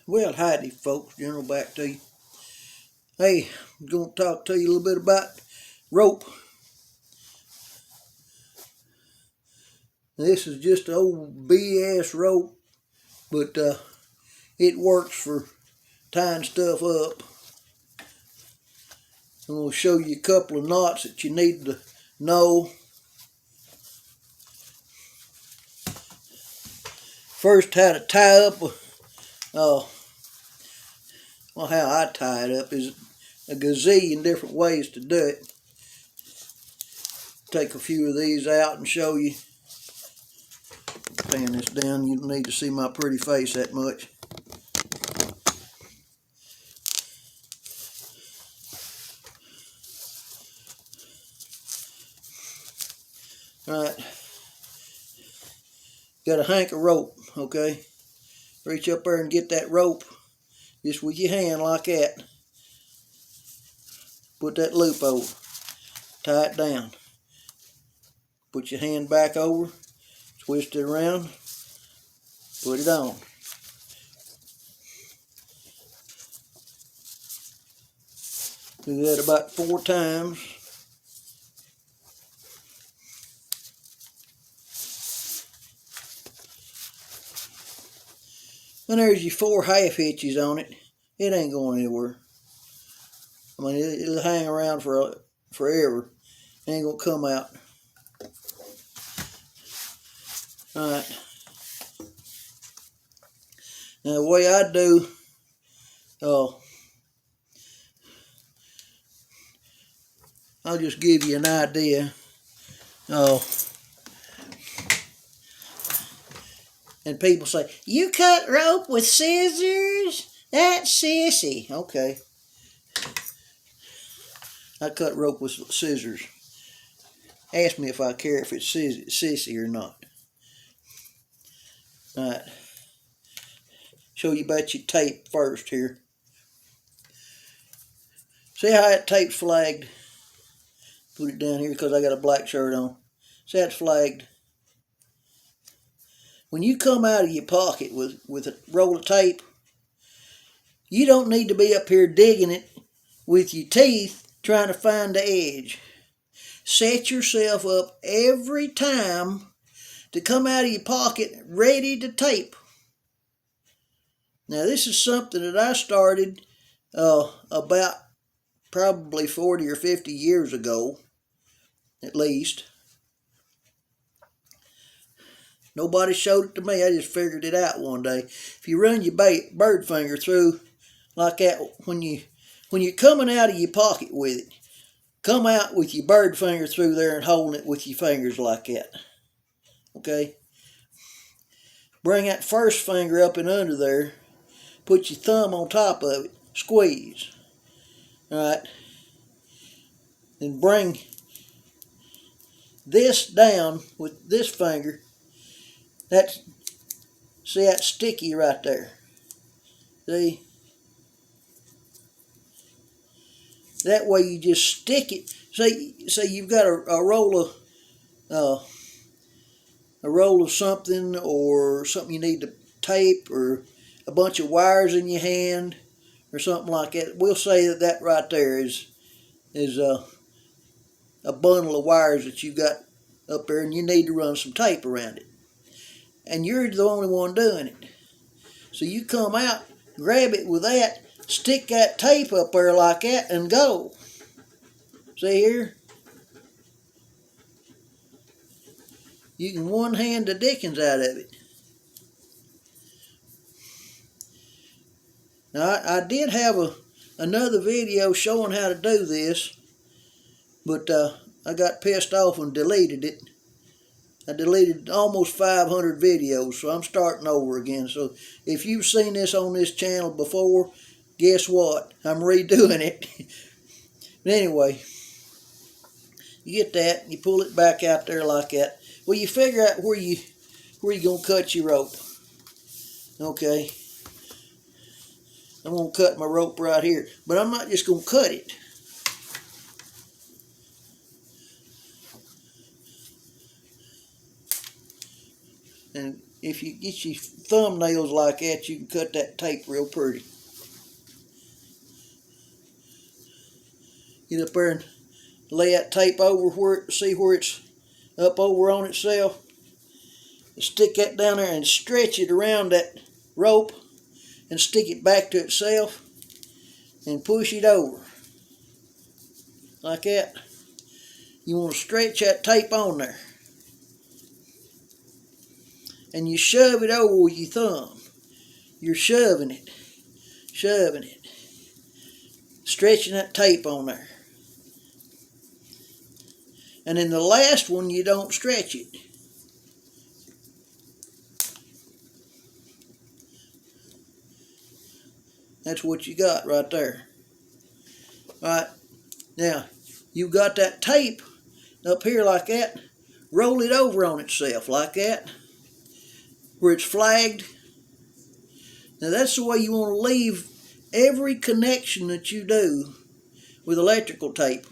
Well, howdy, folks. General back to you. Hey, I'm going to talk to you a little bit about rope. This is just an old BS rope, but it works for tying stuff up. I'm going to show you a couple of knots that you need to know. First, how to tie up well, how I tie it up is a gazillion different ways to do it. Take a few of these out and show you. Fan this down, you don't need to see my pretty face that much. Alright, got a hank of rope, okay? Reach up there and get that rope just with your hand like that. Put that loop over, tie it down. Put your hand back over, twist it around, put it on. Do that about 4 times. And there's your 4 half hitches on it. It ain't going anywhere. I mean, it'll hang around for forever. It ain't gonna come out. Alright. Now the way I do, I'll just give you an idea. And people say, you cut rope with scissors? That's sissy. Okay. I cut rope with scissors. Ask me if I care if it's sissy or not. Alright. Show you about your tape first here. See how that tape's flagged? Put it down here because I got a black shirt on. See how it's flagged? When you come out of your pocket with a roll of tape, you don't need to be up here digging it with your teeth trying to find the edge. Set yourself up every time to come out of your pocket ready to tape. Now this is something that I started about probably 40 or 50 years ago, at least. Nobody showed it to me. I just figured it out one day. If you run your bird finger through like that, when you're coming out of your pocket with it, come out with your bird finger through there and holding it with your fingers like that. Okay? Bring that first finger up and under there. Put your thumb on top of it. Squeeze. Alright? Then bring this down with this finger. See that sticky right there? See? That way you just stick it. Say you've got a roll of something, or something you need to tape, or a bunch of wires in your hand, or something like that. We'll say that right there is a bundle of wires that you got up there, and you need to run some tape around it. And you're the only one doing it. So you come out, grab it with that, stick that tape up there like that, and go. See here? You can one hand the dickens out of it. Now I did have another video showing how to do this, but I got pissed off and deleted it. I deleted almost 500 videos, so I'm starting over again. So if you've seen this on this channel before, guess what? I'm redoing it. But anyway, you get that, you pull it back out there like that. Well, you figure out where you're gonna cut your rope. Okay. I'm gonna cut my rope right here, but I'm not just gonna cut it. And if you get your thumbnails like that, you can cut that tape real pretty. Get up there and lay that tape over see where it's up over on itself. Stick that down there and stretch it around that rope and stick it back to itself and push it over like that. You want to stretch that tape on there and you shove it over with your thumb. You're shoving it, stretching that tape on there. And in the last one, you don't stretch it. That's what you got right there. All right, now you got that tape up here like that. Roll it over on itself like that, where it's flagged. Now that's the way you want to leave every connection that you do with electrical tape.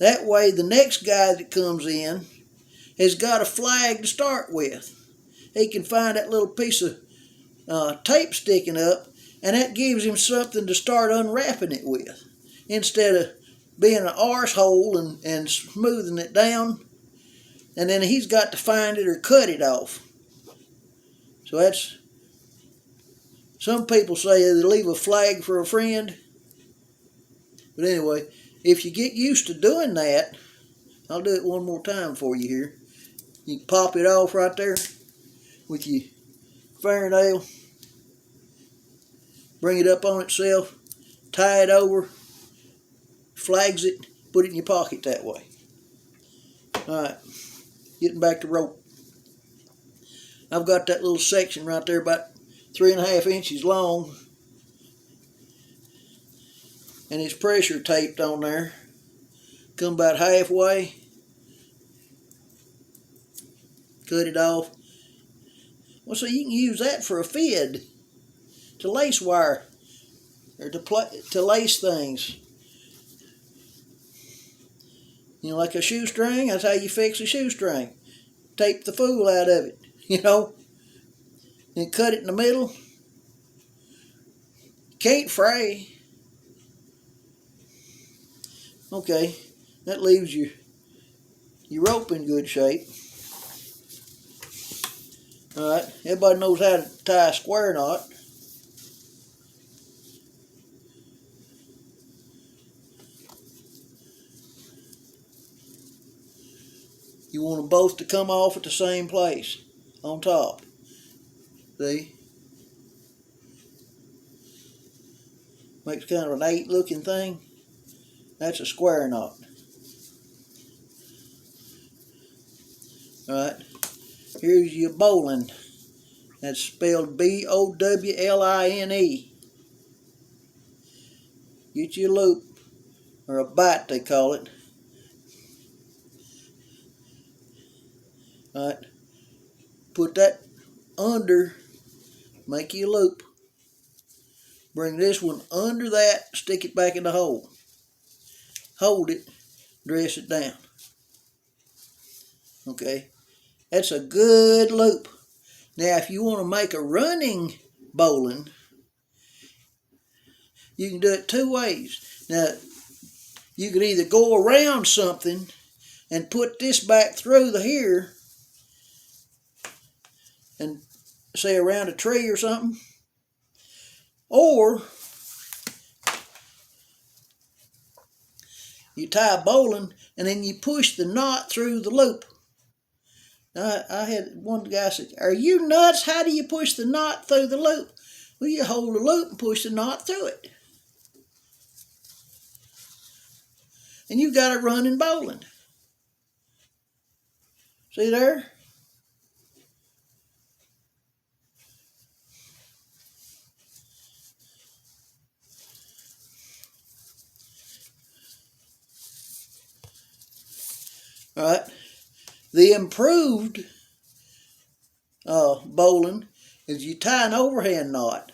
That way the next guy that comes in has got a flag to start with. He can find that little piece of tape sticking up, and that gives him something to start unwrapping it with, instead of being an arsehole and smoothing it down, and then he's got to find it or cut it off. So that's, some people say they leave a flag for a friend. But anyway, if you get used to doing that, I'll do it one more time for you here. You can pop it off right there with your fingernail. Bring it up on itself, tie it over, flags it, put it in your pocket that way. Alright, getting back to rope. I've got that little section right there about 3.5 inches long, and it's pressure taped on there. Come about halfway, cut it off. Well, so you can use that for a fid, to lace wire, or to lace things. You know, like a shoestring, that's how you fix a shoestring. Tape the fool out of it, you know, and cut it in the middle. Can't fray. Okay, that leaves your rope in good shape. Alright, everybody knows how to tie a square knot. You want them both to come off at the same place, on top. See? Makes kind of an 8 looking thing. That's a square knot. Alright, here's your bowline. That's spelled B-O-W-L-I-N-E. Get your loop, or a bight they call it. Alright, put that under, make you a loop. Bring this one under that, stick it back in the hole. Hold it, dress it down. Okay, that's a good loop. Now if you want to make a running bowline, you can do it 2 ways. Now, you can either go around something and put this back through the here, and say around a tree or something, or you tie a bowline and then you push the knot through the loop. Now, I had one guy said, "Are you nuts? How do you push the knot through the loop?" Well, you hold the loop and push the knot through it, and you got a running bowline. See there? All right. The improved bowline is you tie an overhand knot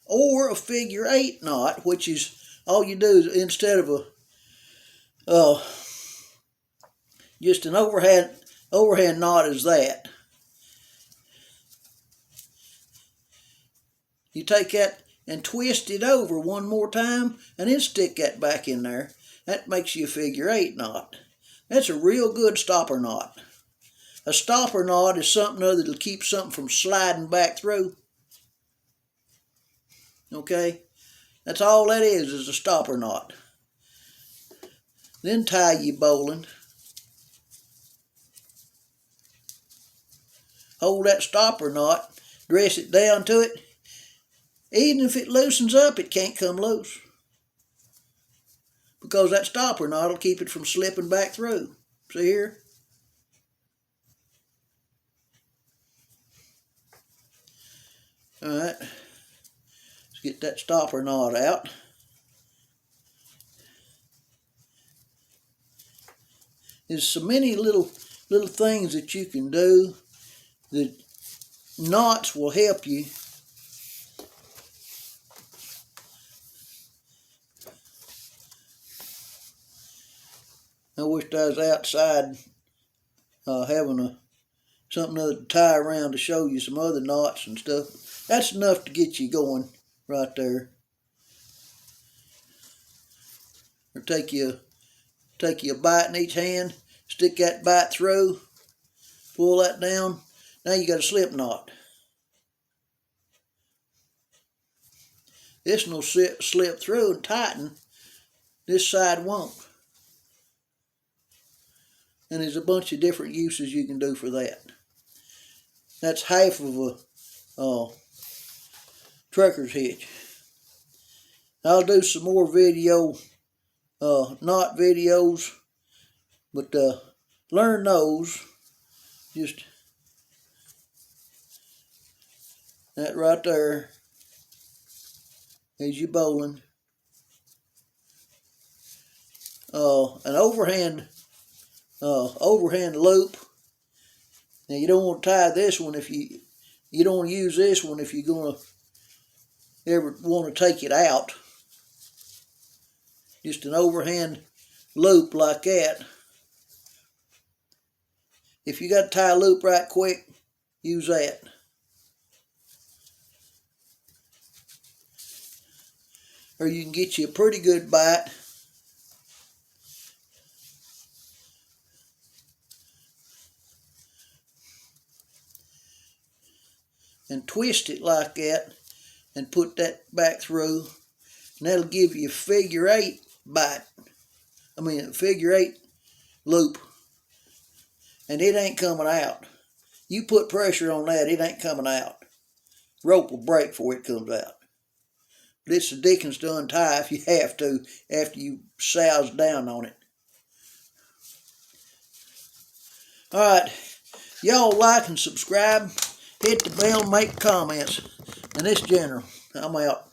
or a figure 8 knot, which is all you do is instead of a just an overhand overhand knot is that. You take that and twist it over one more time and then stick that back in there. That makes you a figure 8 knot. That's a real good stopper knot. A stopper knot is something other that'll keep something from sliding back through. Okay? That's all that is a stopper knot. Then tie your bowline. Hold that stopper knot, dress it down to it. Even if it loosens up, it can't come loose, because that stopper knot will keep it from slipping back through. See here? All right, let's get that stopper knot out. There's so many little things that you can do. The knots will help you. I wished I was outside having something other to tie around to show you some other knots and stuff. That's enough to get you going right there. Or take you a bite in each hand, stick that bite through, pull that down. Now you got a slip knot. This one will slip through and tighten. This side won't. And there's a bunch of different uses you can do for that. That's half of a trucker's hitch. I'll do some more knot videos, but learn those. Just that right there is your bowline. An overhand loop. Now you don't want to tie this one if you don't want to use this one if you're gonna ever want to take it out. Just an overhand loop like that. If you got to tie a loop right quick, use that. Or you can get you a pretty good bite. And twist it like that and put that back through. And that'll give you a figure 8 bite. I mean a figure 8 loop. And it ain't coming out. You put pressure on that, it ain't coming out. Rope will break before it comes out. But it's the dickens to untie if you have to after you souse down on it. Alright, y'all like and subscribe. Hit the bell, make comments. And this General, I'm out.